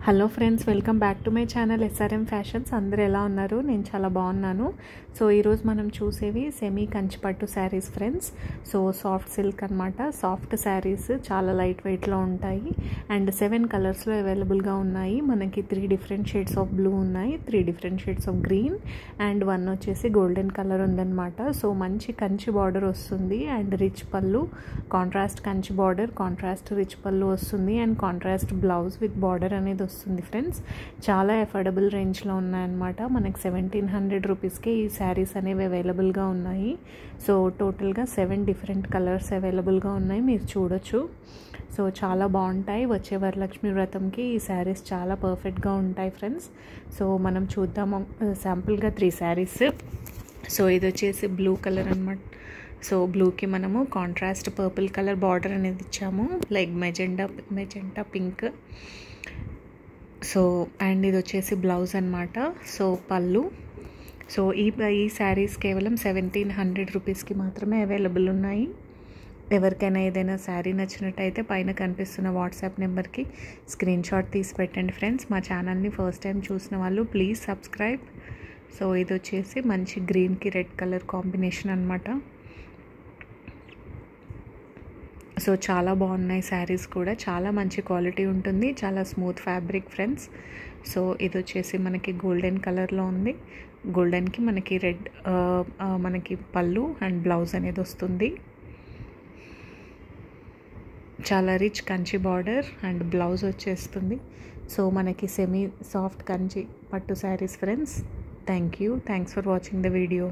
Hello friends, welcome back to my channel SRM fashions. అందరూ ఎలా ఉన్నారు? నేను చాలా బాగున్నాను. సో ఈరోజు మనం చూసేవి semi Kanchipattu sarees friends. So soft silk అనమాట. సాఫ్ట్ శారీస్ చాలా లైట్ వెయిట్లో ఉంటాయి అండ్ 7 కలర్స్లో అవైలబుల్గా ఉన్నాయి. మనకి 3 డిఫరెంట్ షేడ్స్ ఆఫ్ బ్లూ ఉన్నాయి, 3 different shades of green and 1 వచ్చేసి గోల్డెన్ కలర్ ఉందన్నమాట. సో మంచి కంచి బార్డర్ వస్తుంది అండ్ రిచ్ పళ్ళు, contrast Kanchi border, contrast rich పళ్ళు వస్తుంది and contrast blouse with border అనేది వస్తుంది ఫ్రెండ్స్. చాలా అఫోర్డబుల్ రేంజ్లో ఉన్నాయన్నమాట. మనకి 1700 రూపీస్కి ఈ శారీస్ అనేవి అవైలబుల్గా ఉన్నాయి. సో టోటల్గా 7 డిఫరెంట్ కలర్స్ అవైలబుల్గా ఉన్నాయి, మీరు చూడొచ్చు. సో చాలా బాగుంటాయి. వచ్చే వరలక్ష్మి వ్రతంకి ఈ శారీస్ చాలా పర్ఫెక్ట్గా ఉంటాయి ఫ్రెండ్స్. సో మనం చూద్దాము శాంపుల్గా 3 శారీస్. సో ఇది వచ్చేసి బ్లూ కలర్ అనమాట. సో బ్లూకి మనము కాంట్రాస్ట్ పర్పుల్ కలర్ బార్డర్ అనేది ఇచ్చాము, like magenta pink. So and ఇది వచ్చేసి బ్లౌజ్ అనమాట. సో పళ్ళు. సో ఈ శారీస్ కేవలం 1700 రూపీస్కి మాత్రమే అవైలబుల్ ఉన్నాయి. ఎవరికైనా ఏదైనా శారీ నచ్చినట్టయితే పైన కనిపిస్తున్న వాట్సాప్ నెంబర్కి స్క్రీన్ షాట్ తీసి పెట్టండి ఫ్రెండ్స్. మా ఛానల్ని ఫస్ట్ టైం చూసిన వాళ్ళు ప్లీజ్ సబ్స్క్రైబ్. సో ఇది వచ్చేసి మంచి గ్రీన్కి రెడ్ కలర్ కాంబినేషన్ అనమాట. సో చాలా బాగున్నాయి శారీస్ కూడా, చాలా మంచి క్వాలిటీ ఉంటుంది, చాలా స్మూత్ ఫ్యాబ్రిక్ ఫ్రెండ్స్. సో ఇది వచ్చేసి మనకి గోల్డెన్ కలర్లో ఉంది. గోల్డెన్కి మనకి రెడ్ మనకి పళ్ళు అండ్ బ్లౌజ్ అనేది వస్తుంది. చాలా rich Kanchi border and blouse వచ్చేస్తుంది. సో మనకి సెమీ సాఫ్ట్ కంచి పట్టు saris friends. Thanks for watching the video.